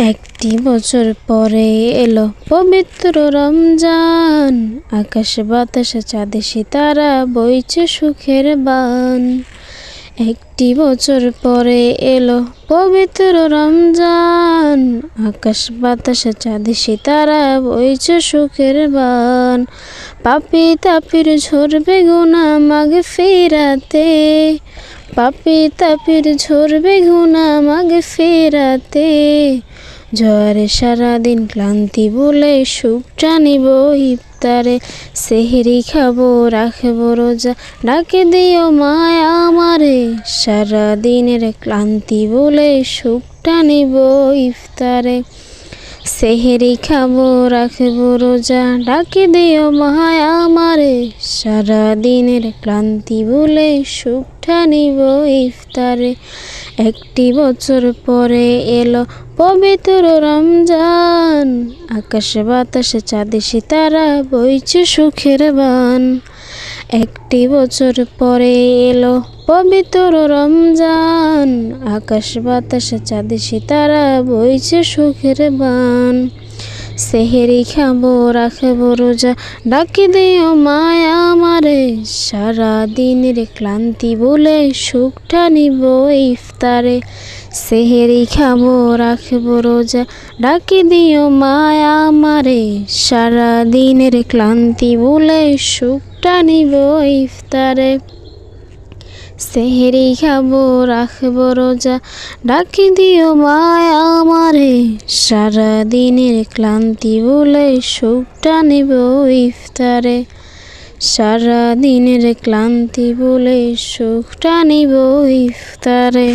একটি বছর পরে এলো পবিত্র রমজান, আকাশ বাতাসে চাঁদে সিতারা বইছে সুখের বান। একটি বছর পরে এলো পবিত্র রমজান, আকাশ বাতাসে চাঁদে সিতারা বইছে সুখের বান। পাপী তাপির ঝরবে গুনাহ মাগফিরাতে, পাপী তাপির ঝরবে গুনাহ মাগফিরাতে। ঝড়ে সারাদিন ক্লান্তি বলে সুখটা নিব ইফতারে, সেহরি খাবো রাখবো রোজা ডাকে দিও মায় আমারে। সারাদিনের ক্লান্তি বলে সুখটা নিব ইফতারে, সেহরি খাবো রাখবো রোজা ডাকে দিও মায় আমারে। সারাদিনের ক্লান্তি বলে সুখটা নিব ইফতারে। একটি বছর পরে এলো পবিত্র রমজান, আকাশ বাতাসে চাঁদে সিতারা বইছে সুখের বান। একটি বছর পরে এলো পবিত্র রমজান, আকাশ বাতাসে চাঁদে সিতারা বইছে সুখের বান। সেহরি খাবো রাখবো রোজা ডাকে দিও মায় আমারে। সারাদিনের ক্লান্তি বলে সুখটা নিব ইফতারে, সেহরি খাবো রাখবো রোজা ডাকে দিও মায় আমারে। সারাদিনের ক্লান্তি বলে সুখটা নিব ইফতারে, সেহরি খাবো রাখবো রোজা ডাকে দিও মায় আমারে। সারাদিনের ক্লান্তি বলে সুখটা নিব ইফতারে, সারাদিনের ক্লান্তি বলে সুখটা নিব ইফতারে।